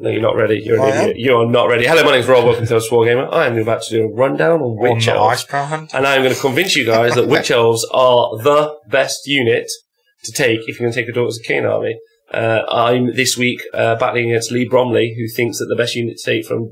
No, you're not ready. You're an idiot. You are not ready. Hello, my name's Rob. Welcome to Wargamer. I am about to do a rundown on Witch Elves. And I'm going to convince you guys that Witch Elves are the best unit to take if you're going to take a Daughters of Khaine army. I'm this week battling against Lee Bromley, who thinks that the best unit to take from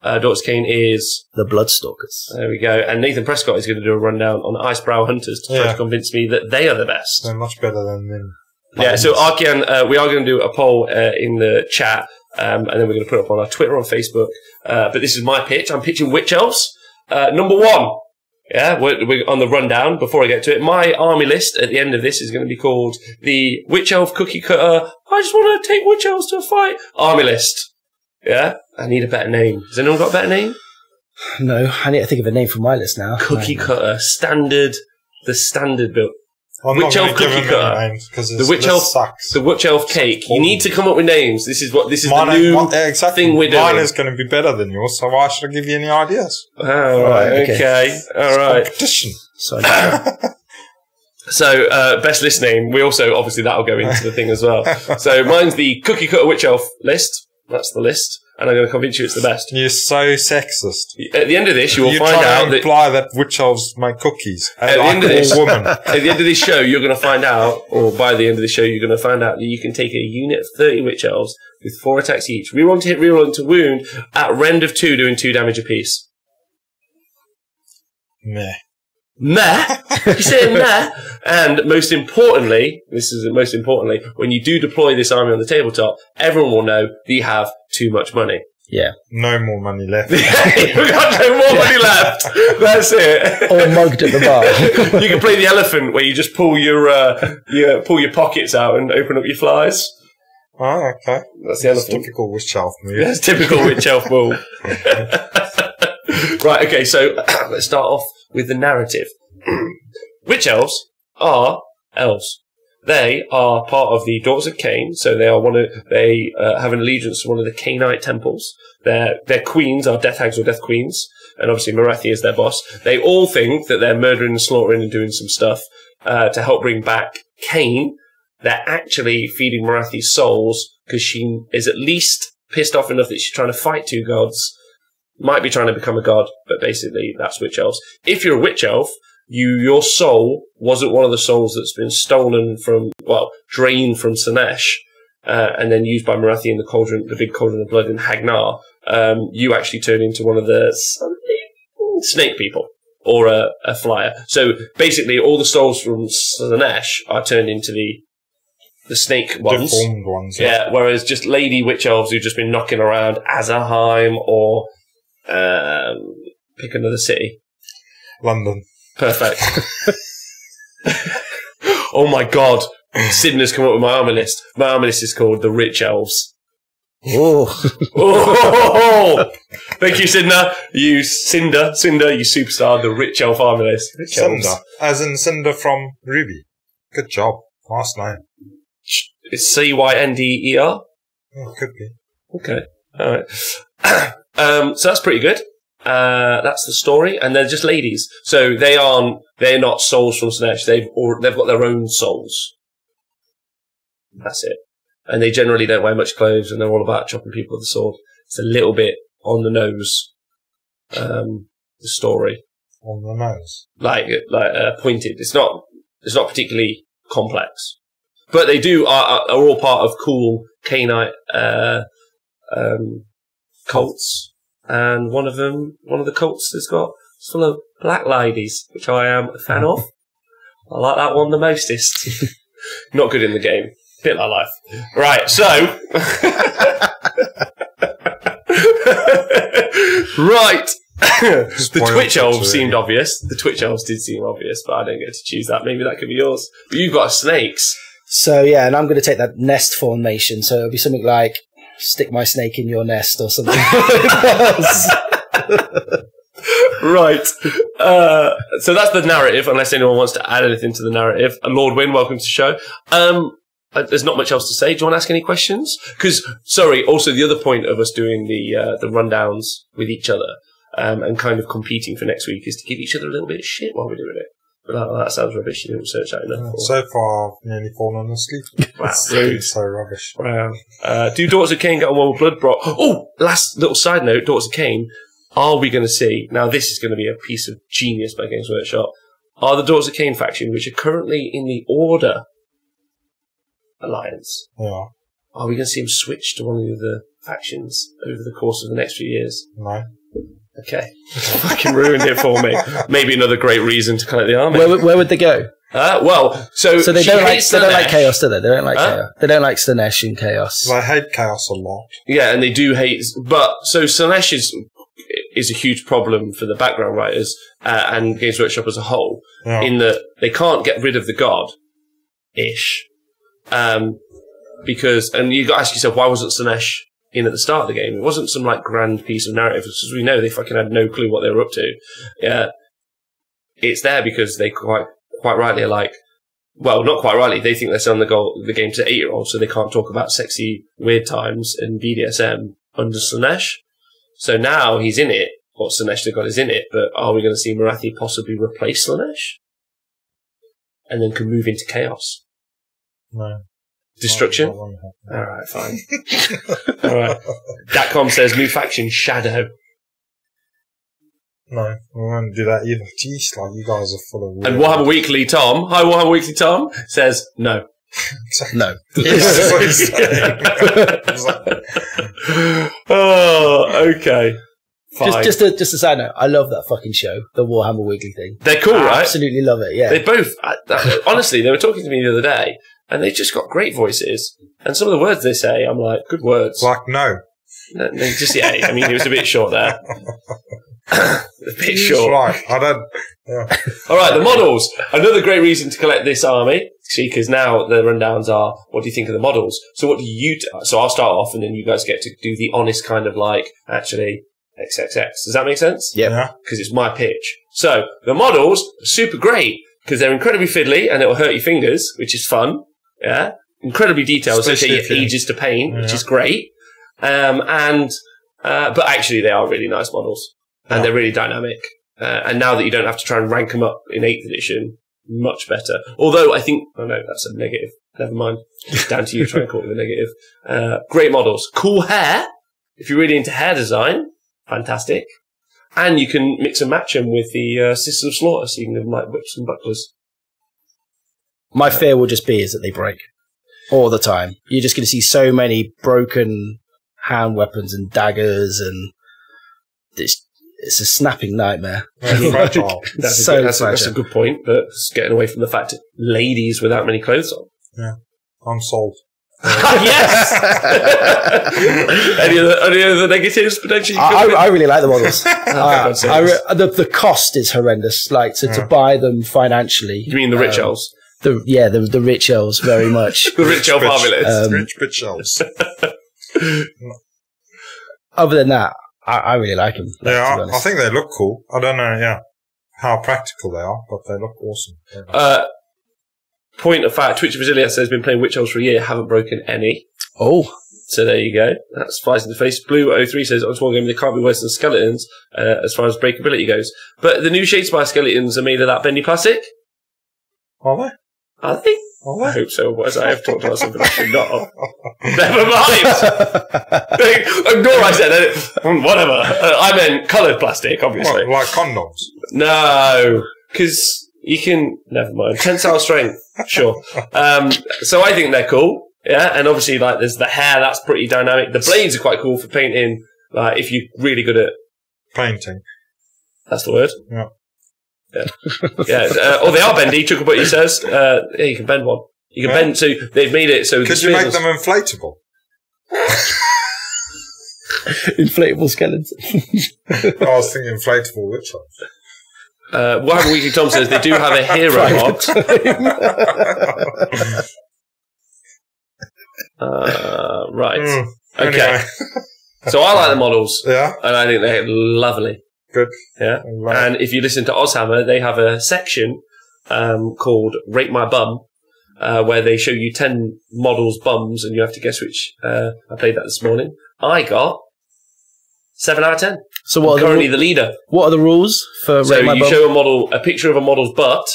Daughters of Khaine is the Bloodstalkers. There we go. And Nathan Prescott is going to do a rundown on Icebrow Hunters to try to convince me that they are the best. They're much better than them. Yeah, so Arkian, we are going to do a poll in the chat, and then we're going to put it up on our Twitter, on Facebook. But this is my pitch. I'm pitching Witch Elves. Number one. Yeah, we're on the rundown. Before I get to it, my army list at the end of this is going to be called the Witch Elf Cookie Cutter. I just want to take Witch Elves to a fight. Army list. Yeah, I need a better name. Has anyone got a better name? No, I need to think of a name for my list now. Cookie Cutter, standard, the standard build. Witch Elf Cookie Cutter. The Witch Elf sucks. The Witch Elf Cake. You need to come up with names. This is the new thing we're doing. Mine is going to be better than yours, so why should I give you any ideas? Oh, right, okay. All right. Competition. So, best list name. We also, obviously, that'll go into the thing as well. So, mine's the Cookie Cutter Witch Elf list. That's the list. And I'm going to convince you it's the best. You're so sexist. At the end of this, you will find out that... imply that Witch Elves make cookies. At the end of this, at the end of this show, you're going to find out, or by the end of the show, you're going to find out that you can take a unit of 30 Witch Elves with 4 attacks each. Reroll to hit, reroll into wound, at rend of 2, doing 2 damage apiece. Meh. Meh? You say meh? And most importantly, when you do deploy this army on the tabletop, everyone will know that you have too much money. Yeah. No more money left. You've got no more money left. That's it. All mugged at the bar. You can play the elephant where you just pull your pockets out and open up your flies. Oh, okay. That's the elephant. Typical Witch Elf move. That's typical Witch Elf move. Right, okay, so let's start off with the narrative. Witch Elves are elves. They are part of the Daughters of Khaine, so they are have an allegiance to one of the Khainite temples. Their queens are Death Hags or Death Queens, and obviously Morathi is their boss. They all think that they're murdering and slaughtering and doing some stuff to help bring back Khaine. They're actually feeding Morathi's souls because she is at least pissed off enough that she's trying to fight 2 gods. Might be trying to become a god, but basically that's Witch Elves. If you're a Witch Elf, your soul wasn't one of the souls that's been stolen from, drained from Slaanesh, and then used by Morathi in the big Cauldron of Blood in Hagnar. You actually turn into one of the snake people, or a flyer. So basically all the souls from Slaanesh are turned into the snake ones. Deformed ones. Yeah, whereas just lady Witch Elves who've just been knocking around Azerheim or pick another city. London. Perfect. Oh my god. Sidna's come up with my army list. My army list is called the Rich Elves. Oh. Thank you, Sidna. Cinder, you superstar, the Rich Elf army list. Rich Cinder. As in Cinder from Ruby. Good job. Last name. It's Cynder? Oh, could be. Okay. Alright. So that's pretty good. That's the story, and they're just ladies. So they're not souls from Slaanesh. They've got their own souls. That's it. And they generally don't wear much clothes, and they're all about chopping people with a sword. It's a little bit on the nose. The story. On the nose. Like pointed. It's not particularly complex. But they are all part of cool Khainite, cults. And one of the cults is full of black ladies, which I am a fan of. I like that one the mostest. Not good in the game. Bit like life. Right, so... right. The Twitch Elves seemed obvious. The Twitch Elves did seem obvious, but I didn't get to choose that. Maybe that could be yours. But you've got snakes. So, yeah, and I'm going to take that nest formation. So it'll be something like, stick my snake in your nest or something. Right. So that's the narrative, unless anyone wants to add anything to the narrative. And Lord Wynn, welcome to the show. There's not much else to say. Do you want to ask any questions? Because, also the other point of us doing the rundowns with each other and kind of competing for next week is to give each other a little bit of shit while we're doing it. That sounds rubbish. You didn't research that enough. So far, I've nearly fallen asleep. Wow, It's so rubbish. Wow. Do Daughters of Khaine get on well with Bloodbrot? Oh, last little side note, Daughters of Khaine. Are we going to see, now this is going to be a piece of genius by Games Workshop, are the Daughters of Khaine faction, which are currently in the Order Alliance, Yeah. are we going to see them switch to one of the factions over the course of the next few years? No. Okay. Fucking ruined it for me. Maybe another great reason to collect the army. Where would they go? So they don't like chaos, do they? They don't like Huh? chaos. They don't like Slanesh and chaos. I hate chaos a lot. Yeah, and they do hate, but so Slanesh is a huge problem for the background writers and Games Workshop as a whole, in that they can't get rid of the god-ish. Because, and you got to ask yourself, why wasn't Slanesh in at the start of the game? It wasn't some like grand piece of narrative, because we know they fucking had no clue what they were up to. Yeah, it's there because they quite rightly are like, well, not quite rightly, they think they're selling the game to 8-year-olds, so they can't talk about sexy weird times and BDSM under Slanesh. So now he's in it, or Slanesh the god is in it, but are we going to see Morathi possibly replace Slanesh? And then can move into chaos? No. Destruction? Alright, fine. Alright. Datcom says new faction, Shadow. No, we won't do that either. Jeez, like, you guys are full of weird. And Warhammer Weekly Tom, hi Warhammer Weekly Tom, says no. No. Oh, okay. Fine. Just a side note. I love that fucking show, the Warhammer Weekly thing. They're cool, right? Absolutely love it. Yeah. They both, honestly, they were talking to me the other day, and they just got great voices. And some of the words they say, I'm like, good words. Like, no. No, just, yeah, I mean, it was a bit short there. A bit short. Right, I don't. Yeah. All right, the models. Another great reason to collect this army. See, because now the rundowns are, what do you think of the models? So what do you, so I'll start off and then you guys get to do the honest kind of like, actually, XXX. Does that make sense? Yeah. Because it's my pitch. So the models are super great because they're incredibly fiddly and it'll hurt your fingers, which is fun. Yeah. Incredibly detailed, so they take ages to paint, which is great. But actually they are really nice models and they're really dynamic. And now that you don't have to try and rank them up in 8th edition, much better. Although I think, oh no, that's a negative. Never mind. It's down to you trying to call it a negative. Great models. Cool hair. If you're really into hair design, fantastic. And you can mix and match them with the System of Slaughter, so you can have like whips and bucklers. My fear will just be is that they break all the time. You're just going to see so many broken hand weapons and daggers, and it's a snapping nightmare. Fragile. That's a good point, but it's getting away from the fact that ladies without many clothes on. Yeah, I'm sold. Yes! any other negatives potentially? I really like the models. The cost is horrendous. Like to buy them financially. You mean the rich elves? The rich elves very much. The rich elf army list. Rich bitch elves. Other than that, I really like them. Yeah, I think they look cool. I don't know, how practical they are, but they look awesome. Point of fact, Twitch Brasilia says been playing Witch Elves for a year, haven't broken any. Oh. So there you go. That flies in the face. Blue03 says on Wargamer they can't be worse than skeletons as far as breakability goes. But the new Shadespire skeletons are made of that bendy plastic. Are they? Are they? I hope so. Otherwise, I have talked about something I should not have. Never mind. Ignore I said. Whatever. I meant coloured plastic, obviously. What, like condoms? No, because you can. Never mind. Tensile strength. Sure. So I think they're cool. Yeah, and obviously, like, there's the hair. That's pretty dynamic. The blades are quite cool for painting. Like, if you're really good at painting. That's the word. Yeah. Yeah. They are bendy. Chucklebutt says, yeah, you can bend one. You can bend. So they've made it so. Could you make them inflatable? Inflatable skeletons. I was thinking inflatable witch elves. Warhammer Weekly Tom says they do have a hero mod. Right. Okay. Anyway. So I like the models. Yeah. And I think they're lovely. Good. Yeah. And if you listen to Ozhammer, they have a section called Rate My Bum, where they show you 10 models' bums, and you have to guess which. I played that this morning. I got 7 out of 10. So what? I'm currently the leader. What are the rules for Rate My Bum? So you show a picture of a model's butt,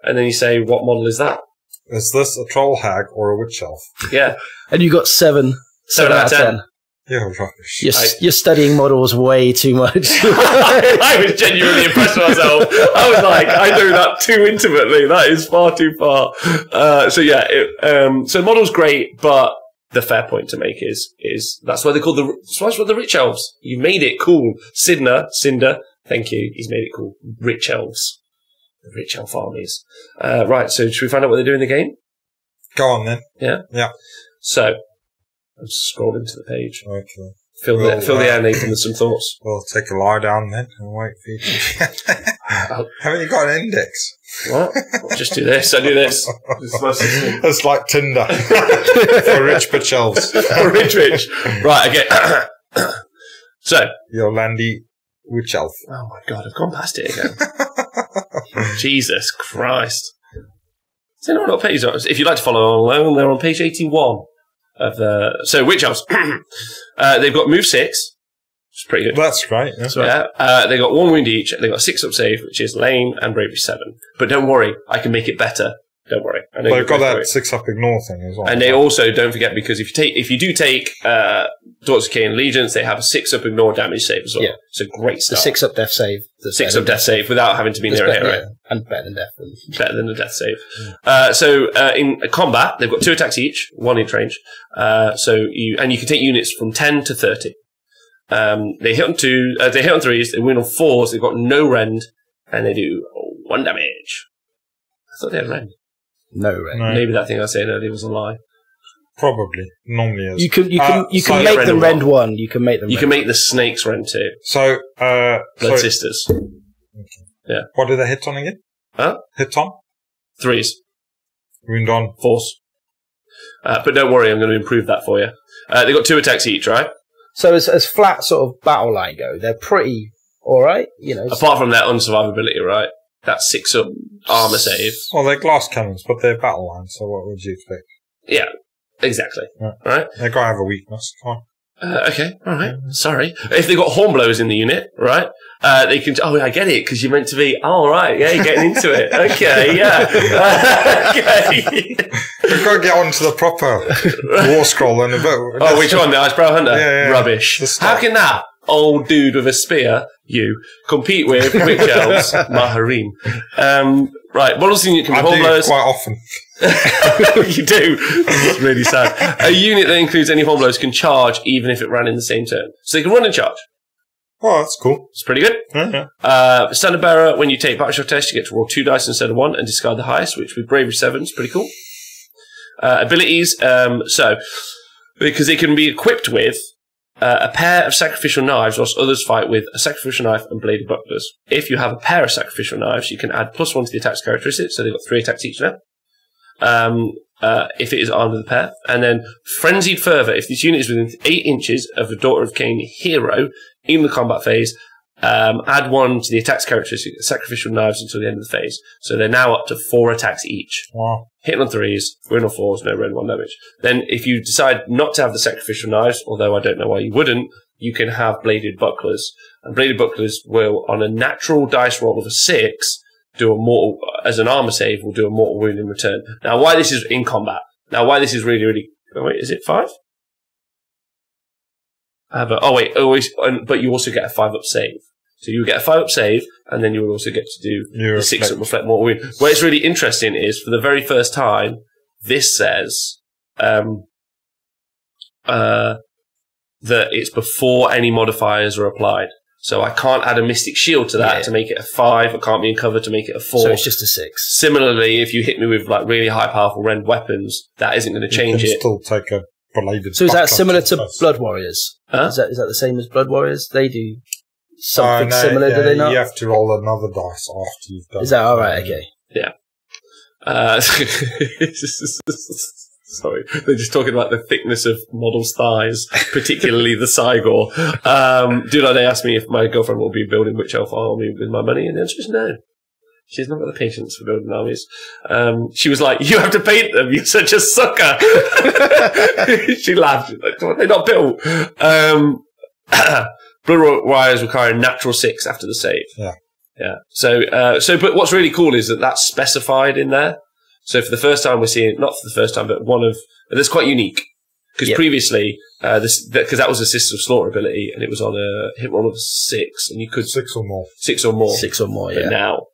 and then you say, what model is that? Is this a troll hag or a witch elf? Yeah. And you got 7 out of 10. You're rubbish. You're studying models way too much. I was genuinely impressed with myself. I was like, I know that too intimately. That is far too far. So model's great, but the fair point to make is that's why they call that's why the rich elves. You made it cool. Cinder, thank you. He's made it cool. Rich elves. The rich elf armies. Right, so should we find out what they do in the game? Go on then. Yeah? Yeah. So, I'm just scrolling to the page. Okay. Fill the air, Nathan, with some thoughts. We'll take a lie down then and wait for you to... Haven't you got an index? What? I'll just do this. I do this. This is my system. It's like Tinder. For rich bitch elves. For rich. Right, okay. So. Your landy witch elf. Oh my god, I've gone past it again. Jesus Christ. Is anyone on page? If you'd like to follow along, they're on page 81 of the. So, Witch Elves. They've got move 6, which is pretty good. That's great. Yeah. Yeah. They got 1 wound each. They've got 6 up save, which is lame, and bravery 7. But don't worry, I can make it better. Don't worry. I know they've got that 6 up ignore thing as well. And they also, don't forget, because if you do take Daughters of Khaine Allegiance, they have a 6 up ignore damage save as well. Yeah. So great stuff. The 6 up death save. 6 up death save without having to be near a hero. Yeah. And better than death. Better than the death save. In combat, they've got 2 attacks each, 1 inch range. You can take units from 10 to 30. They hit on 2, they hit on 3s, they win on 4s, they've got no rend, and they do 1 damage. I thought they had rend. No rend. No. Maybe that thing I was saying earlier was a lie. Probably. Normally is. You can make them rend 1. You can make them. You can make the snakes rend 2. So, Blood Sisters. Okay. Yeah. What did they hit on again? Huh? Hit on? 3s. Wound on? 4s. But don't worry, I'm going to improve that for you. They've got 2 attacks each, right? So as flat sort of battle line go, they're pretty alright, you know. Apart from their unsurvivability, right? That 6 up armor save. Well, they're glass cannons, but they're battle lines, so what would you expect? Yeah, exactly. Yeah. Right? They've got to have a weakness. Come on. Okay, alright. Sorry. If they've got hornblows in the unit, right? They can. Oh, I get it, because you're meant to be. Oh, right. Yeah, you're getting into it. Okay, yeah. Okay. We've got to get on to the proper war scroll and a bit. Oh, which one? The Icebrow Hunter? Yeah. Rubbish. How can that old dude with a spear, compete with Witch Elves, Maharim? Right, models unit can be hornblows. Quite often. You do. It's really sad. A unit that includes any hornblows can charge even if it ran in the same turn. So they can run and charge. Oh, that's cool. It's pretty good. Yeah. Standard Bearer, when you take Battle Shock test, you get to roll 2 dice instead of 1 and discard the highest, which with Bravery 7 is pretty cool. Abilities, because they can be equipped with a pair of sacrificial knives, whilst others fight with a sacrificial knife and bladed bucklers. If you have a pair of sacrificial knives, you can add +1 to the attack's characteristics, so they've got 3 attacks each now. If it is armed with a pair. And then Frenzied Fervour, if this unit is within 8 inches of a Daughter of Khaine hero in the combat phase, add 1 to the attack's characteristic, sacrificial knives until the end of the phase. So they're now up to 4 attacks each. Wow. Hitting on 3s, win on 4s, no rend 1 damage. Then if you decide not to have the sacrificial knives, although I don't know why you wouldn't, you can have bladed bucklers. And bladed bucklers will, on a natural dice roll of a 6, do a mortal, as an armor save, will do a mortal wound in return. Now, why this is in combat. Now, why this is really, really... Oh, wait, is it 5? But you also get a 5 up save. So you get a 5 up save, and then you will also get to do the 6 up reflect mortal wound. What's really interesting is, for the very first time, this says that it's before any modifiers are applied. So I can't add a Mystic Shield to that to make it a 5. I can't be in cover to make it a 4. So it's just a 6. Similarly, if you hit me with like really high, powerful rend weapons, that isn't going to change it. Still take a bladed. So is that similar to Blood Warriors? Huh? Is that the same as Blood Warriors? They do something similar, do they not? You have to roll another dice after you've done. Is that all right? Okay. Yeah. Sorry, they're just talking about the thickness of models' thighs, particularly the Cygor. They asked me if my girlfriend will be building Witch Elf army with my money, and the answer is no. She's not got the patience for building armies. She was like, "You have to paint them. You're such a sucker." She laughed. They're not built. Blood Warriors require a natural 6 after the save. Yeah. Yeah. So, but what's really cool is that that's specified in there. So for the first time, we're seeing, not for the first time, but that's quite unique. Because previously, because that was a Sisters of Slaughter ability, and it was on a hit roll of 6, and you could 6 or more. 6 or more. 6 or more. But Yeah. now,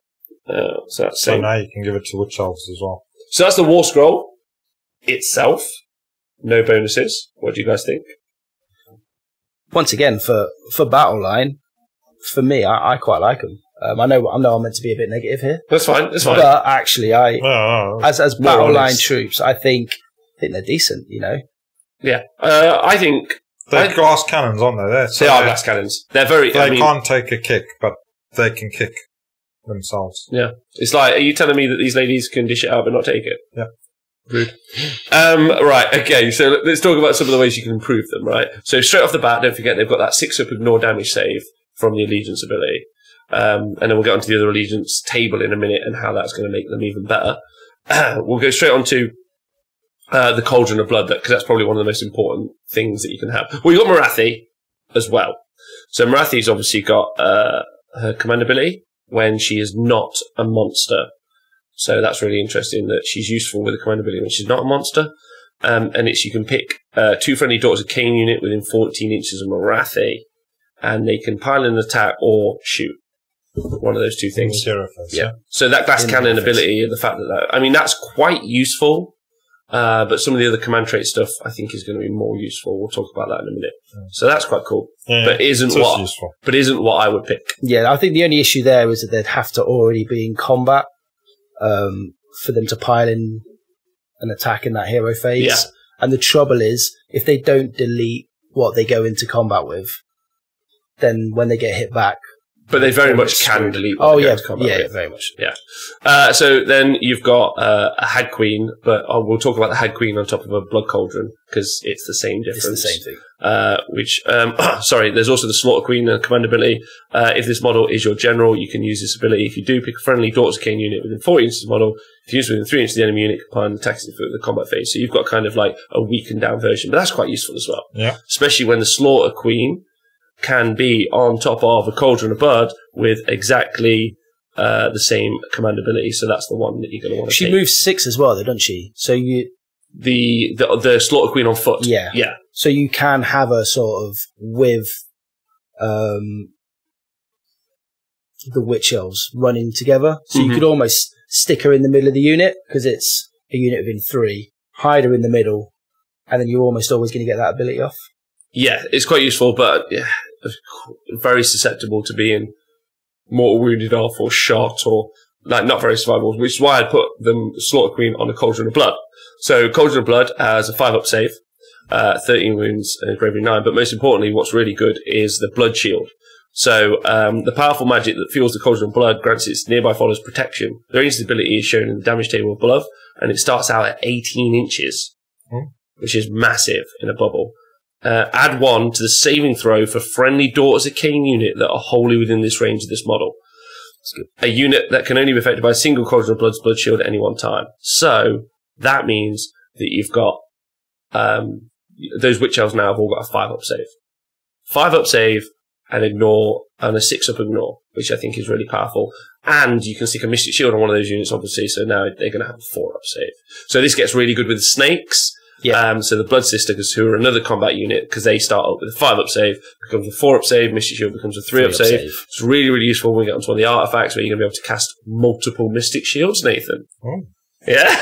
so that's So now you can give it to Witch Elves as well. So that's the War Scroll itself. No bonuses. What do you guys think? Once again, for Battle Line, for me, I quite like them. I know I'm meant to be a bit negative here. That's fine. That's fine. But actually, as Battle Line troops, I think they're decent. You know. Yeah. I think they're glass cannons, aren't they? They are glass cannons. They're very. They can't take a kick, but they can kick themselves. Yeah. It's like, are you telling me that these ladies can dish it out but not take it? Yeah. Rude. Right, okay, so let's talk about some of the ways you can improve them, right? So straight off the bat, don't forget they've got that 6-up ignore damage save from the Allegiance ability. And then we'll get onto the other Allegiance table in a minute and how that's going to make them even better. We'll go straight on to the Cauldron of Blood, because that's probably one of the most important things that you can have. Well, you've got Marathi as well. So Marathi's obviously got her command ability when she is not a monster. So that's really interesting that she's useful with a command ability when she's not a monster. And you can pick 2 friendly Daughters of Khaine unit within 14 inches of Marathi, and they can pile an attack or shoot. One of those two things. Yeah. So that glass cannon ability, and the fact that that's quite useful. But some of the other command trait stuff I think is going to be more useful. We'll talk about that in a minute. So that's quite cool. Yeah, but isn't what I would pick. Yeah, I think the only issue there is that they'd have to already be in combat for them to pile in an attack in that hero phase. Yeah. And the trouble is, if they don't delete what they go into combat with, then when they get hit back, but they very much can delete. Oh yeah, very much. Yeah. So then you've got a Hag Queen, but we'll talk about the Hag Queen on top of a Blood Cauldron because it's the same difference. It's the same thing. Sorry, there's also the Slaughter Queen command ability. If this model is your general, you can use this ability. If you do, pick a friendly Daughters of Khaine unit within 40 inches of the model. If you use it within 3 inches of the enemy unit, apply an attack for the combat phase. So you've got kind of like a weakened down version, but that's quite useful as well. Yeah. Especially when the Slaughter Queen can be on top of a Cauldron of Blood with exactly the same command ability. So that's the one that you're going to want to take. She moves 6 as well, though, doesn't she? So the Slaughter Queen on foot. Yeah. Yeah. So you can have her sort of with the Witch Elves running together. So you could almost stick her in the middle of the unit because it's a unit within 3, hide her in the middle, and then you're almost always going to get that ability off. Yeah, it's quite useful, but very susceptible to being mortal wounded off or shot or not very survivable, which is why I put the Slaughter Queen on a Cauldron of Blood. So Cauldron of Blood has a 5-up save, 13 wounds and bravery 9, but most importantly, what's really good is the Blood Shield. So the powerful magic that fuels the Cauldron of Blood grants its nearby followers protection. Their instant ability is shown in the damage table above, and it starts out at 18 inches, which is massive in a bubble. Add 1 to the saving throw for friendly Daughters of Khaine unit that are wholly within this range of this model. That's good. A unit that can only be affected by a single Cauldron of Blood's Blood Shield at any one time. So that means that you've got those Witch Elves now have all got a 5-up save. 5-up save and ignore, and a 6-up ignore, which I think is really powerful. And you can stick a Mystic Shield on one of those units, obviously, so now they're going to have a 4-up save. So this gets really good with the snakes. Yeah. So the Blood Sisters, who are another combat unit, because they start up with a 5-up save, becomes a 4-up save, Mystic Shield becomes a 3-up save. It's really, really useful when we get onto one of the artifacts where you're going to be able to cast multiple Mystic Shields, Nathan. Oh. Yeah.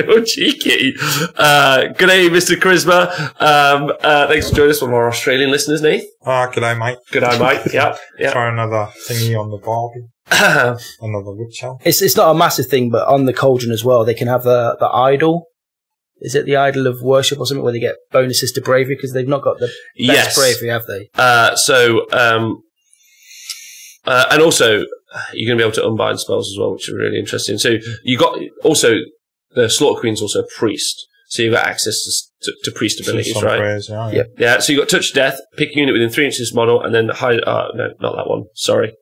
Oh, cheeky. Good day, Mr. Charisma. Thanks for joining us, one of our Australian listeners, Nath. Good day, mate. Good day, mate. Yeah. Try another thingy on the Barbie. Another Witch Elf. It's not a massive thing, but on the Cauldron as well, they can have the idol. Is it the idol of worship or something where they get bonuses to bravery because they've not got the best bravery, have they? And also you're going to be able to unbind spells as well, which are really interesting. So you got also the Slaughter Queen's also a priest, so you've got access to priest abilities, right? Prayers, yeah. So you got Touch Death, pick a unit within 3 inches of this model, and then hide. No, not that one. Sorry.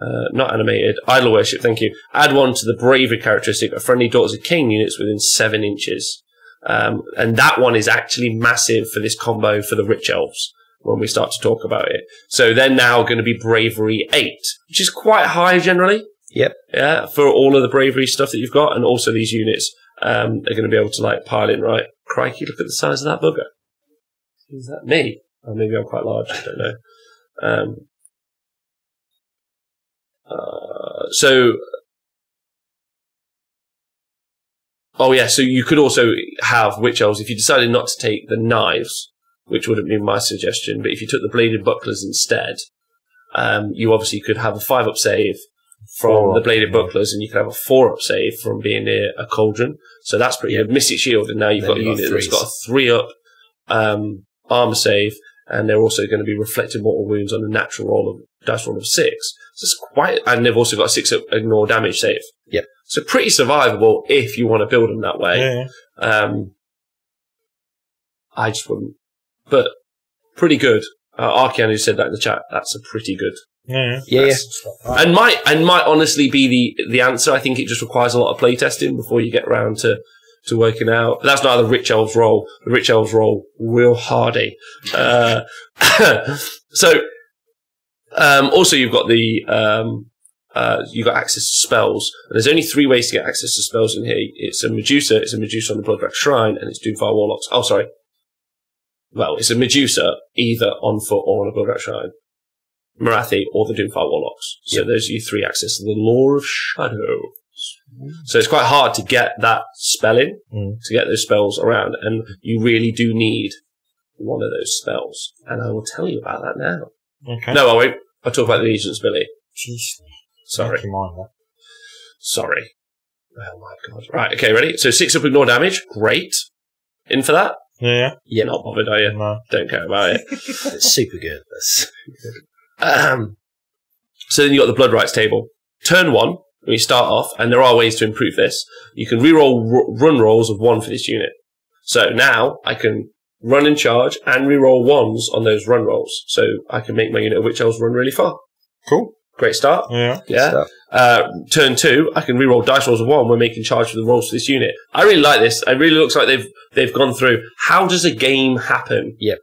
Not animated. Idol Worship, thank you. Add 1 to the bravery characteristic of friendly Daughters of Khaine units within 7 inches. And that one is actually massive for this combo for the Witch Elves. when we start to talk about it. So they're now going to be Bravery 8, which is quite high generally. Yep. Yeah, for all of the bravery stuff that you've got, and also these units are going to be able to like pile in, right? Crikey, look at the size of that bugger. Is that me? Or maybe I'm quite large, I don't know. So you could also have Witch Elves if you decided not to take the knives, which would have been my suggestion, but if you took the bladed bucklers instead, you obviously could have a 5-up save from the bladed bucklers, and you could have a 4-up save from being near a cauldron. So that's pretty good. Mystic Shield, and now you've got a unit that's got a 3-up armor save, and they're also going to be reflected mortal wounds on a natural dice roll of 6. So it's quite, and they've also got a 6-up ignore damage save. Yep. So pretty survivable if you want to build them that way. Yeah. I just wouldn't, but pretty good. Archean, who said that in the chat, that's a pretty good. Yeah. And might honestly be the answer. I think it just requires a lot of playtesting before you get around to working out. But that's not how the Rich Elves roll. The Rich Elves roll real hardy. Also you've got you've got access to spells. And there's only 3 ways to get access to spells in here. It's a Medusa on the Bloodwrack Shrine, and it's Doomfire Warlocks. Oh, sorry. Well, it's a Medusa either on foot or on a Bloodwrack Shrine. Marathi or the Doomfire Warlocks. So those are your 3 access to the Law of Shadow. So it's quite hard to get that spell in, to get those spells around, and you really do need one of those spells. And I will tell you about that now. Okay. No, I won't. I'll talk about the Allegiance, Billy. Jeez. Sorry. That. Sorry. Oh my god. Right, okay, ready? So 6-up ignore damage. Great. In for that? Yeah. You're not bothered, are you? No. Don't care about it. It's super good. So then you got the Blood Rights table. Turn 1, when you start off, and there are ways to improve this. You can reroll run rolls of 1 for this unit. So now I can run and charge and reroll 1s on those run rolls. So I can make my unit of Witch Elves run really far. Cool. Great start. Yeah. Turn 2, I can reroll dice rolls of 1 when making charge for the rolls for this unit. I really like this. It really looks like they've gone through, how does a game happen? Yep.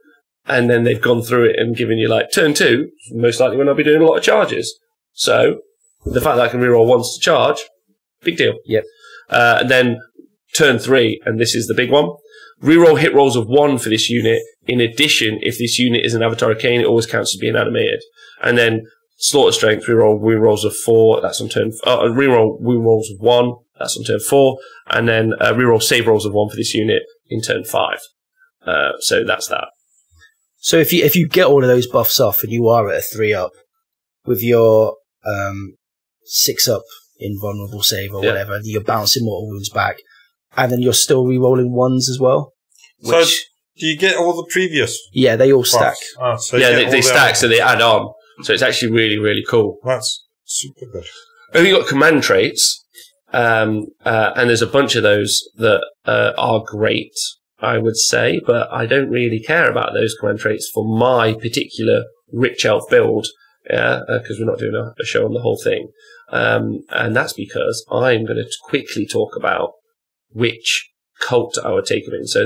And then they've gone through it and given you like, turn 2, most likely when I'll be doing a lot of charges. So, the fact that I can reroll 1s to charge, big deal. Yep. And then turn 3, and this is the big one. Reroll hit rolls of 1 for this unit. In addition, if this unit is an Avatar of Khaine, it always counts as being animated. And then Slaughter Strength, reroll wound rolls of 4, that's on turn, reroll wound rolls of 1, that's on turn 4. And then reroll save rolls of 1 for this unit in turn 5. So that's that. So if you get all of those buffs off and you are at a 3-up with your 6-up invulnerable save or whatever, you're bouncing mortal wounds back, and then you're still re-rolling 1s as well. So do you get all the previous? Yeah, they all stack. Oh, so they stack, so they add on. So it's actually really, really cool. That's super good. And you've got command traits, and there's a bunch of those that are great, I would say, but I don't really care about those command traits for my particular Rich Elf build, because we're not doing a show on the whole thing. And that's because I'm going to quickly talk about which cult I would take them in. So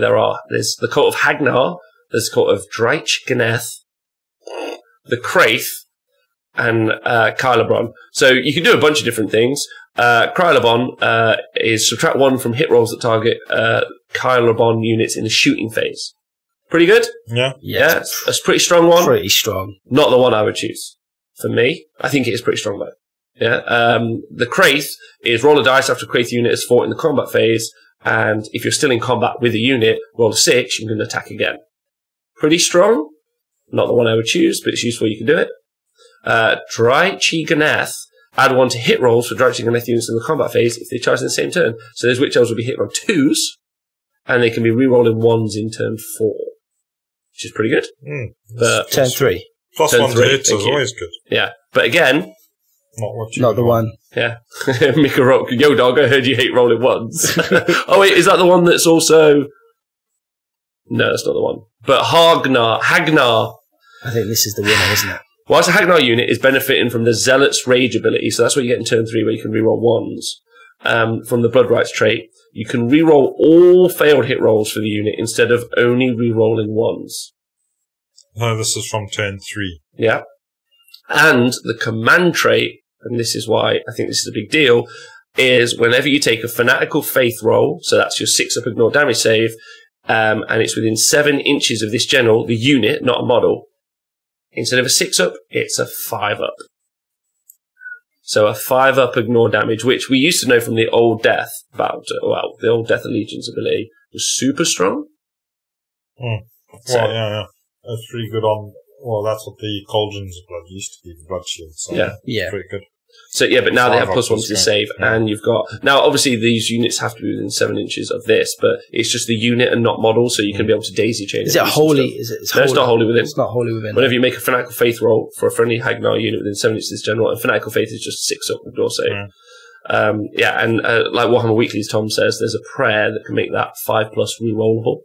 there's the cult of Hagnar, there's the cult of Draich Ganeth, the Kraith, and Kylabron. So you can do a bunch of different things. Kylabron is subtract 1 from hit rolls that target Kylabron units in the shooting phase. Pretty good? Yeah. Yeah, that's a pretty strong one. Pretty strong. Not the one I would choose. For me, I think it is pretty strong though. Yeah. The Kraith is roll a dice after a Kraith unit is fought in the combat phase, and if you're still in combat with a unit, roll a 6, you can attack again. Pretty strong. Not the one I would choose, but it's useful, you can do it. Draich Ganeth, add 1 to hit rolls for Draich Ganeth units in the combat phase if they charge in the same turn. So those Witch Elves will be hit on 2s, and they can be re-rolled in 1s in turn 4. Which is pretty good. But turn 3. Plus turn 1 3, to hit is always good. Yeah. But again, not the one. Yeah. Mikaroc, yo dog, I heard you hate rolling 1s. Oh wait, is that the one that's also... No, that's not the one. But Hagnar. I think this is the winner, isn't it? Whilst a Hagnar unit is benefiting from the Zealot's Rage ability, so that's what you get in turn 3 where you can reroll 1s, from the Blood Rights trait, you can reroll all failed hit rolls for the unit instead of only rerolling 1s. This is from turn 3. Yeah. And the command trait, and this is why I think this is a big deal, is whenever you take a fanatical faith roll, so that's your 6-up ignore damage save, and it's within 7 inches of this general, the unit, not a model, instead of a 6-up, it's a 5-up. So a 5-up ignore damage, which we used to know from the old Death the old Death Allegiance ability, was super strong. So, yeah. That's pretty good on... Well, that's what the Cauldrons of Blood used to be, the Blood Shield. So yeah. Pretty good. So, yeah, but now they have +1 to the save, yeah. and you've got... Now, obviously, these units have to be within 7 inches of this, but it's just the unit and not model, so you can be able to daisy chain. Is it holy? No, it's not holy within. It's not holy within. Whenever you make a Fanatical Faith roll for a friendly Hagnar unit within 7 inches of this general, and Fanatical Faith is just 6-up ignore save. And like Warhammer Weekly's Tom says, there's a prayer that can make that 5+ rerollable.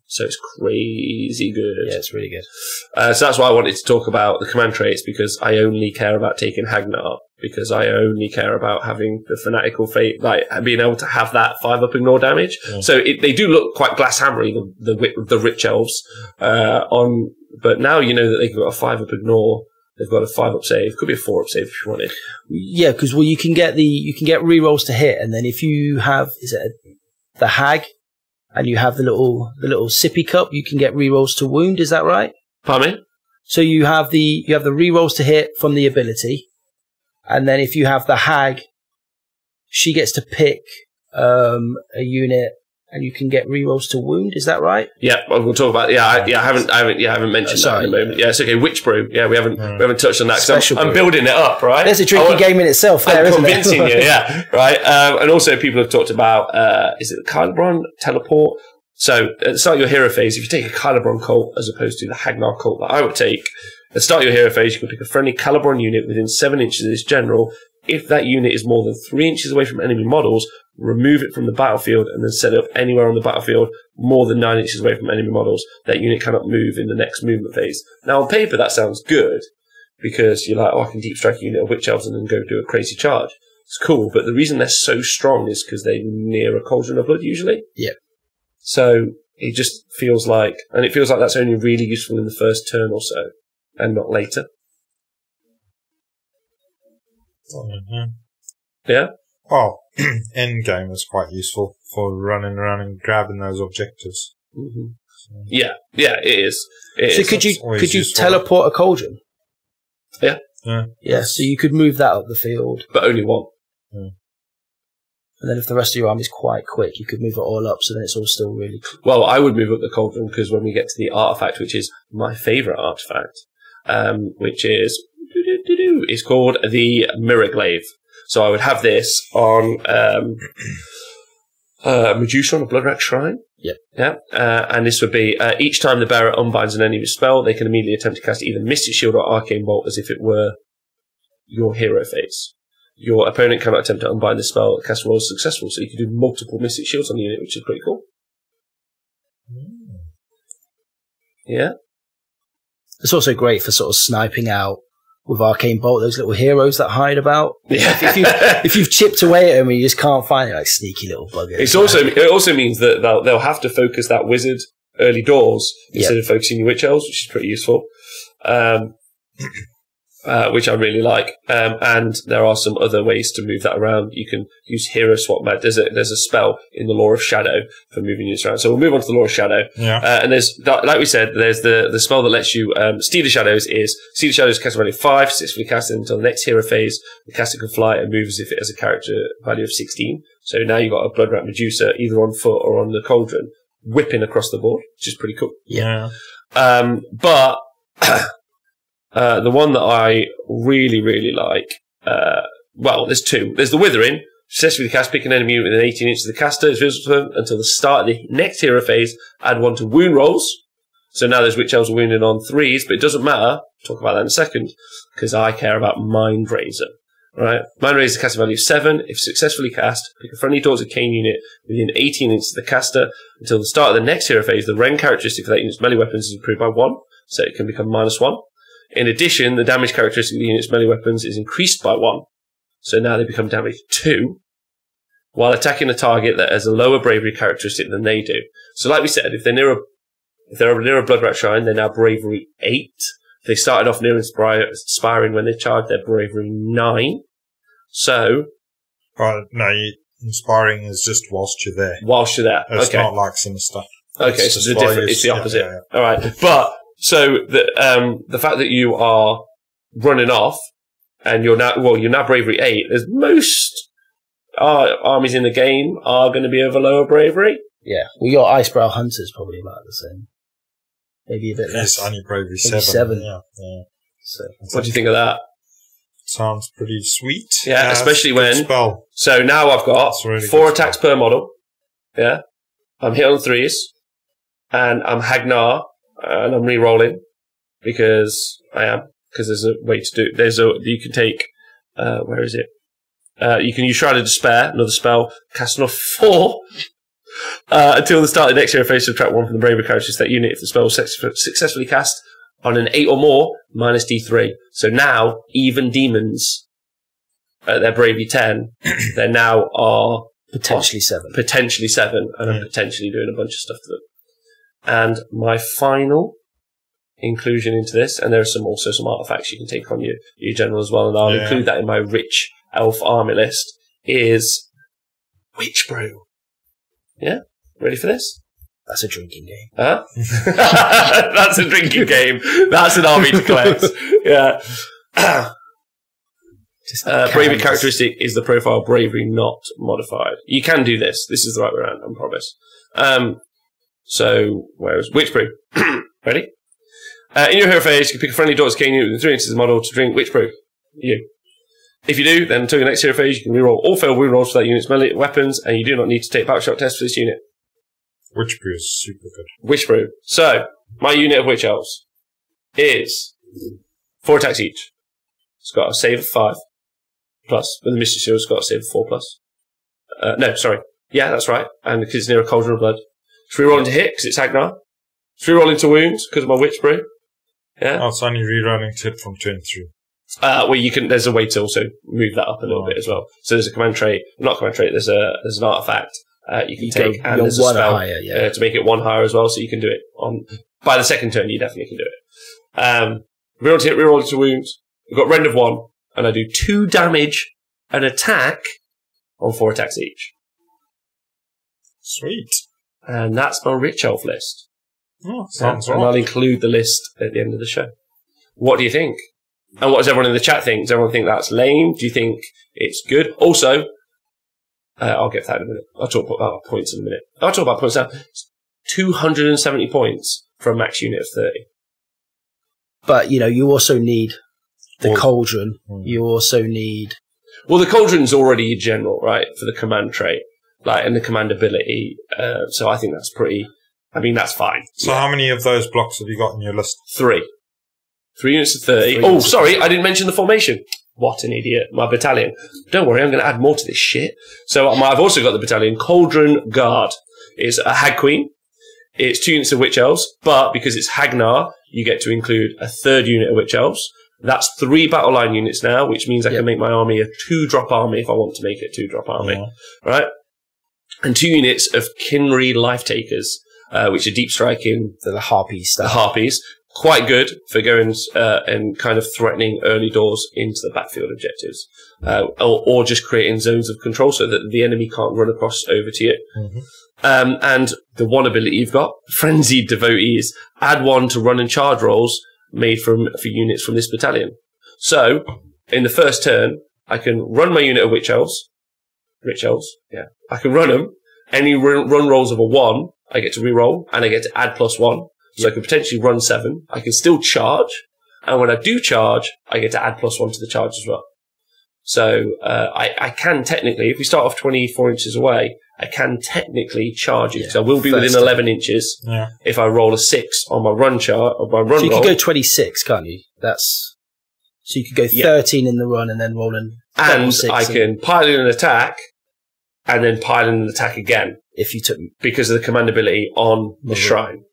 So it's crazy good. Yeah, it's really good. So that's why I wanted to talk about the command traits, because I only care about taking Hagnar, because I only care about having the Fanatical Fate, like being able to have that 5-up ignore damage. So they do look quite glass hammery, the rich elves, but now you know that they've got a 5-up ignore. They've got a 5-up save. Could be a 4-up save if you wanted. Yeah, because you can get rerolls to hit, and then if you have the hag, and you have the little sippy cup, you can get rerolls to wound. Is that right? Pardon me? So you have the rerolls to hit from the ability, and then if you have the hag, she gets to pick a unit, and you can get rerolls to wound. Is that right? Yeah, well, we'll talk about. I haven't mentioned that in a moment. Yeah, it's okay. Witch brew. Yeah, we haven't touched on that. So I'm building it up, right? There's a drinking game in itself. I'm convincing you. Yeah, right. And also, people have talked about is it the Cauldron teleport? So at the start of your hero phase, if you take a Cauldron cult as opposed to the Hagnar cult that I would take, at the start of your hero phase, you can pick a friendly Cauldron unit within 7 inches of this general. If that unit is more than 3 inches away from enemy models, remove it from the battlefield and then set it up anywhere on the battlefield more than 9 inches away from enemy models. That unit cannot move in the next movement phase. Now, on paper, that sounds good, because you're like, I can deep strike a unit of Witch Elves and then go do a crazy charge. It's cool, but the reason they're so strong is because they're near a Cauldron of Blood, usually. Yeah. So it just feels like, and it feels like that's only really useful in the first turn or so, and not later. Yeah? Well, endgame is quite useful for running around and grabbing those objectives. So. Yeah, it is. Could you teleport a Cauldron? Yeah. Yeah, so you could move that up the field. But only one. And then if the rest of your army is quite quick, you could move it all up, so then it's all still really... Well, I would move up the Cauldron, because when we get to the artifact, which is my favourite artifact, which is called the Mirror Glaive. So I would have this on Medusa on a Blood Rat Shrine. Yep. Yeah. And this would be each time the bearer unbinds an enemy's spell, they can immediately attempt to cast either Mystic Shield or Arcane Bolt as if it were your hero phase. Your opponent cannot attempt to unbind the spell. The cast roll is successful, so you can do multiple Mystic Shields on the unit, which is pretty cool. Yeah. It's also great for sort of sniping out with Arcane Bolt those little heroes that hide about. Yeah. If you've chipped away at them and you just can't find it, like sneaky little buggers. It also means that they'll have to focus that wizard early doors instead of focusing your Witch Elves, which is pretty useful. Which I really like. And there are some other ways to move that around. You can use Hero Swap Mode. There's a spell in the Law of Shadow for moving units around. So we'll move on to the Law of Shadow. Yeah. And there's, like we said, there's the spell that lets you, Steal the Shadows is, Steal the Shadows cast value 5, successfully cast until the next hero phase. The caster can fly and move as if it has a character value of 16. So now you've got a Blood Rat Medusa either on foot or on the Cauldron whipping across the board, which is pretty cool. Yeah. But, the one that I really, really like, well, there's two. There's the Withering. Successfully cast, pick an enemy unit within 18 inches of the caster. Is visible to them until the start of the next hero phase. Add 1 to wound rolls. So now those Witch Elves are wounded on 3s, but it doesn't matter. Talk about that in a second, because I care about Mind Razor. Right? Mind Razor cast value 7. If successfully cast, pick a friendly Daughters of Khaine unit within 18 inches of the caster. Until the start of the next hero phase, the Ren characteristic for that unit's melee weapons is improved by 1. So it can become -1. In addition, the damage characteristic of the unit's melee weapons is increased by 1. So now they become damage 2, while attacking a target that has a lower bravery characteristic than they do. So like we said, if they're near If they're near a blood rat shrine, they're now bravery 8. If they started off near inspiring when they charged, they're bravery 9. So, No, inspiring is just whilst you're there. Whilst you're there, It's okay. not like sinister. Okay, It's so just it's different. It's the opposite. Yeah. All right, but so the fact that you are running off and you're now bravery 8. There's most armies in the game are going to be of a lower bravery. Yeah, we got Icebrow Hunters probably about the same. Maybe a bit less. It's only bravery Maybe 7. 7. Yeah. So What do you think of that? Sounds pretty sweet. Yeah, especially good when. spell. So now I've got Really 4 good attacks per model. Yeah, I'm hit on 3s, and I'm Hagnar, and I'm re-rolling because I am. Because there's a way to do. You can take. Where is it? You can use Shroud of Despair, another spell, cast off 4. Until the start of the next hero phase, subtract 1 from the bravery characteristic that unit if the spell was successfully cast on an 8 or more, minus D3. So now, even demons, they're bravery 10, they now are potentially 7. Potentially 7, and I'm potentially doing a bunch of stuff to them. And my final inclusion into this, and there are also some artifacts you can take on your general as well, and I'll include that in my rich elf army list, is Witch Brew. Yeah? Ready for this? That's a drinking game. Huh? That's a drinking game. That's an army to collect. Yeah. Bravery characteristic is the profile bravery not modified. You can do this. This is the right way around, I promise. So, where's Witch Brew? Ready? In your hero phase, you can pick a friendly daughter's Khaine unit within 3 inches of the model to drink Witch Brew. You. If you do, then until your next hero phase, you can reroll all failed wound rolls for that unit's melee weapons, and you do not need to take battle shock tests for this unit. Witch Brew is super good. Witch Brew. So, my unit of Witch Elves is 4 attacks each. It's got a save of 5 plus, but the Mystic Shield's got a save of 4 plus. No, sorry. Yeah, that's right. And because it's near a Cauldron of Blood. It's reroll into hit because it's Hagnar. It's reroll into wounds because of my Witch Brew. Yeah. Oh, it's only rerolling to hit from 2 and 3. Well, you can. There's a way to also move that up a little bit as well. So there's a command trait, not command trait. There's an artifact you can take, and there's a spell higher, to make it 1 higher as well. So you can do it by the second turn. You definitely can do it. Reroll to hit, reroll into wounds. I've got rend of 1, and I do 2 damage and attack on 4 attacks each. Sweet. And that's my Rich Elf list. Oh, sounds and right. I'll include the list at the end of the show. What do you think? And what does everyone in the chat think? Does everyone think that's lame? Do you think it's good? Also, I'll get to that in a minute. I'll talk about points in a minute. I'll talk about points now. 270 points for a max unit of 30. But, you also need the Cauldron. You also need... Well, the Cauldron's already a general, right, for the command trait, and the command ability. So I think that's that's fine. So how many of those blocks have you got in your list? 3. 3 units of 30. Oh, sorry, I didn't mention the formation. What an idiot. My battalion. Don't worry, I'm going to add more to this shit. So I've also got the battalion Cauldron Guard. It's a Hag Queen. It's 2 units of Witch Elves, but because it's Hagnar, you get to include a 3rd unit of Witch Elves. That's 3 battle line units now, which means I can make my army a 2-drop army if I want to make it a 2-drop army. Yeah. Right? And 2 units of Kinry Life Takers, which are deep striking. The Harpies stuff. The Harpies. Quite good for going and kind of threatening early doors into the backfield objectives, or just creating zones of control so that the enemy can't run across over to you. Mm-hmm. And the one ability you've got, Frenzied Devotees, add 1 to run and charge rolls made for units from this battalion. So, in the first turn, I can run my unit of Witch Elves. Rich Elves, yeah. I can run them. Any run rolls of a 1, I get to re-roll, and I get to add +1. So I can potentially run 7. I can still charge. And when I do charge, I get to add +1 to the charge as well. So I can technically, if we start off 24 inches away, I can technically charge it. So I will be within 11 inches if I roll a 6 on my run chart, or my run roll. So you could go 26, can't you? So you could go 13 in the run and then roll in. And I can pile in an attack and then pile in an attack again. If you took... Because of the command ability on the shrine.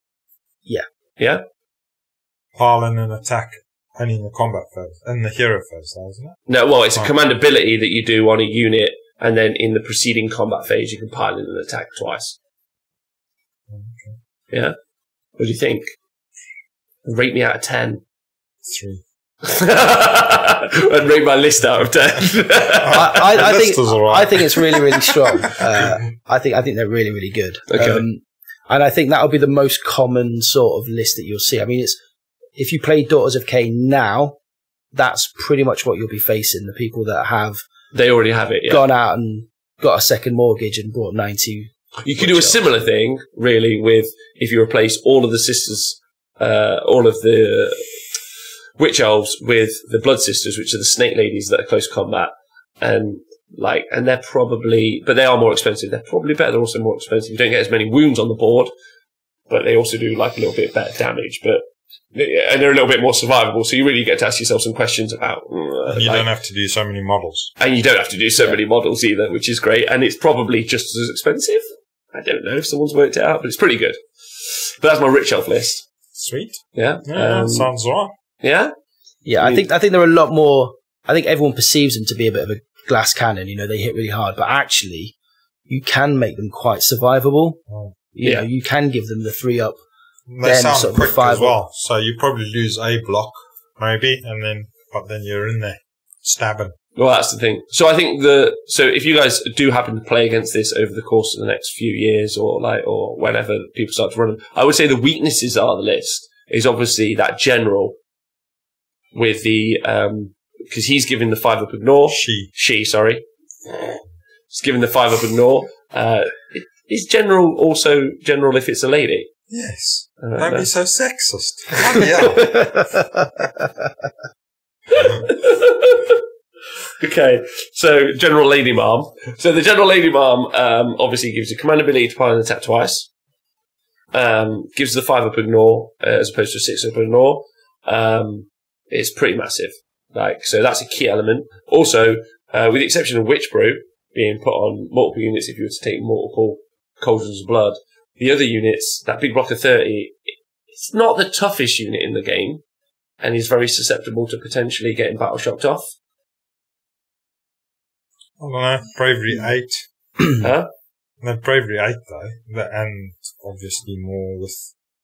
Yeah. Yeah? Pile in an attack only in the combat phase, and the hero phase, isn't it? No, well, it's a command ability that you do on a unit, and then in the preceding combat phase, you can pile in an attack twice. Okay. Yeah? What do you think? Rate me out of 10. 3. I'd rate my list out of 10. I think it's really, really strong. I think they're really, really good. Okay. And I think that'll be the most common sort of list that you'll see. I mean, if you play Daughters of Khaine now, that's pretty much what you'll be facing. The people that have they already have it. Yeah. Gone out and got a second mortgage and bought 90. You could do a similar thing, really, with if you replace all of the sisters, all of the Witch Elves with the Blood Sisters, which are the Snake Ladies that are close combat, and they're probably, but they are more expensive. They're probably better. They're also more expensive. You don't get as many wounds on the board, but they also do like a little bit better damage. And they're a little bit more survivable. So you really get to ask yourself some questions about. You don't have to do so many models, and you don't have to do so many models either, which is great. And it's probably just as expensive. I don't know if someone's worked it out, but it's pretty good. But that's my Rich Elf list. Sweet. Yeah. Sounds right. Yeah. Yeah, I think there are a lot more. I think everyone perceives them to be a bit of a glass cannon. You know, they hit really hard, but actually, you can make them quite survivable. Oh. You know, you can give them the 3-up. They sound quick as well, so you probably lose a block, maybe, but then you're in there stabbing. Well, that's the thing. So I think so if you guys do happen to play against this over the course of the next few years or whenever people start to run them, I would say the weaknesses are the list is obviously that general with the, because he's given the 5-up ignore. She, sorry. He's given the 5-up ignore. Is general also general if it's a lady? Yes. Don't be so sexist. Okay, so General Lady Mom. So the General Lady Mom obviously gives you command ability to pile and attack twice. Gives the 5-up ignore as opposed to a 6-up ignore. It's pretty massive. So that's a key element. Also, with the exception of Witch Brew being put on multiple units if you were to take multiple Cauldrons of Blood, the other units, that big block of 30, it's not the toughest unit in the game, and is very susceptible to potentially getting battle shocked off. I don't know, Bravery 8. Huh? No, Bravery 8 though, and obviously more with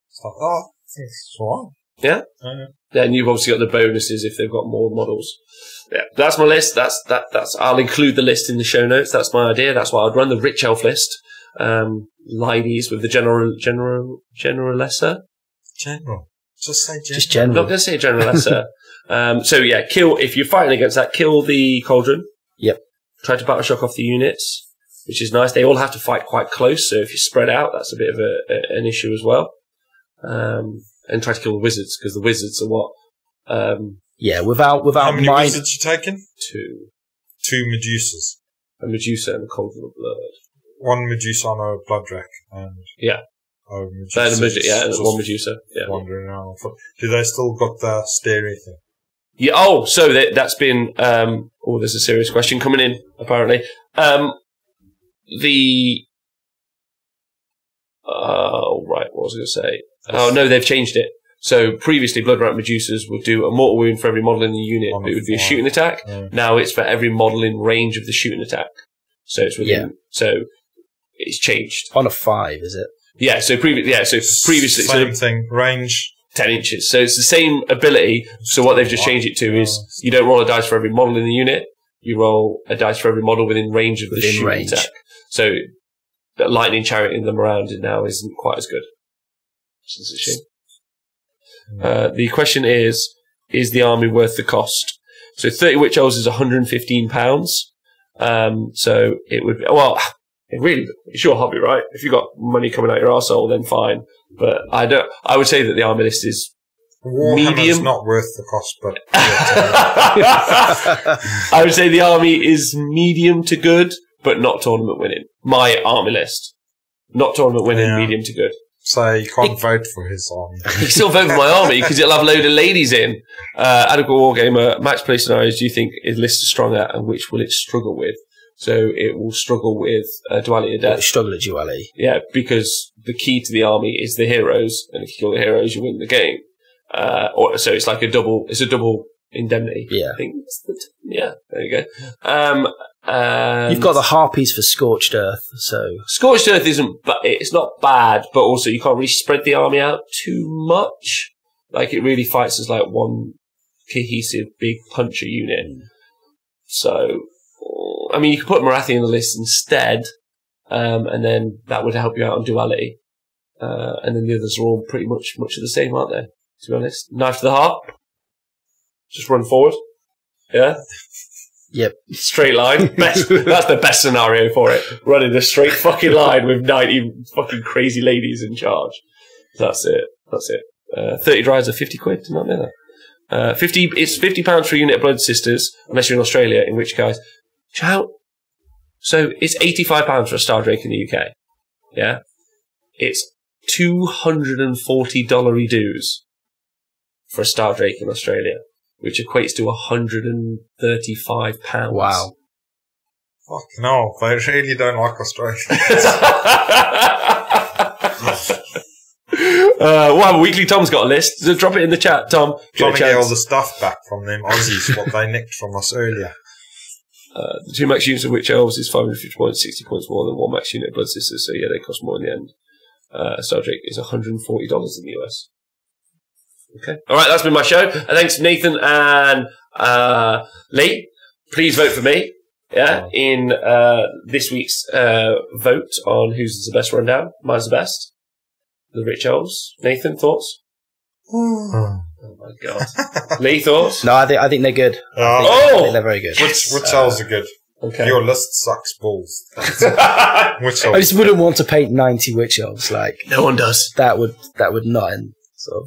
stuff. I think it's alright. Yeah? Then you've obviously got the bonuses if they've got more models. Yeah, that's my list. That's. I'll include the list in the show notes. That's my idea. That's why I'd run the Rich Elf list. Ladies with the general lesser. General. Just say general. Just general. I'm not going to say general lesser. So yeah, if you're fighting against that, kill the Cauldron. Yep. Try to battle shock off the units, which is nice. They all have to fight quite close, so if you spread out, that's a bit of an issue as well. And try to kill the wizards, because the wizards are what? Without how many wizards you taking? 2. 2 Medusas. A Medusa and a Cauldron of Blood. 1 Medusa on a Blood Drac. And yeah. Medusa. And 1 Medusa. Yeah. Wandering around. Do they still got the stereo thing? Yeah. Oh, so that's been. There's a serious question coming in. Apparently, right. What was I going to say? Oh no, they've changed it. So previously, Blood Rat Medusas would do a mortal wound for every model in the unit. It would be a shooting attack. Yeah. Now it's for every model in range of the shooting attack. So it's within. Yeah. So it's changed on a 5, is it? Yeah. So previously, same thing. Range 10 inches. So it's the same ability. So what they've just changed it to is you don't roll a dice for every model in the unit. You roll a dice for every model within range of the shooting attack. So that lightning charioting them around now isn't quite as good. Which is a shame. The question is the army worth the cost? So 30 Witch Elves is £115. So it would be, it's your hobby, right? If you've got money coming out your arsehole, then fine. But I would say that the army list is medium. Not worth the cost, but I would say the army is medium to good, but not tournament winning. My army list. Not tournament winning, medium to good. So you can't vote for his army. You can still vote for my army because it'll have a load of ladies in. Adequate Wargamer, match play scenarios do you think is list strong at, and which will it struggle with? So it will struggle with Duality of Death. It'll struggle at Duality. Yeah, because the key to the army is the heroes, and if you kill the heroes, you win the game. So it's like a double indemnity. Yeah. I think there you go. You've got the harpies for Scorched Earth, so Scorched Earth it's not bad, but also you can't really spread the army out too much. Like, it really fights as like one cohesive big puncher unit. So, I mean, you could put Marathi in the list instead, and then that would help you out on duality. And then the others are all pretty much of the same, aren't they? To be honest, knife to the heart. Just run forward. Yeah. Yep. Straight line. That's the best scenario for it. Running a straight fucking line with 90 fucking crazy ladies in charge. That's it. 30 drives are 50 quid. Did not know that. It's £50 for a unit of Blood Sisters, unless you're in Australia, in which case, ciao. So it's £85 for a Star Drake in the UK. Yeah. It's $240 dues for a Star Drake in Australia, which equates to £135. wow. Fuck no, they really don't like Australia. Well, Weekly Tom's got a list. So drop it in the chat, Tom. Trying to get all the stuff back from them Aussies, what they nicked from us earlier. The 2 max units of Witch Elves is 550 points, 60 points more than 1 max unit of Blood Sisters, so yeah, they cost more in the end. Star Drake is $140 in the US. Okay. Alright, that's been my show. Thanks, Nathan and Lee. Please vote for me. Yeah, in this week's vote on who's the best rundown. Mine's the best. The Rich Elves. Nathan, thoughts? Oh my god. Lee, thoughts? No, I think they're good. I think they're very good. Which elves are good? Okay. Your list sucks balls. Which I elves? just wouldn't want to paint 90 Witch Elves. Like, No one does. that would not end. So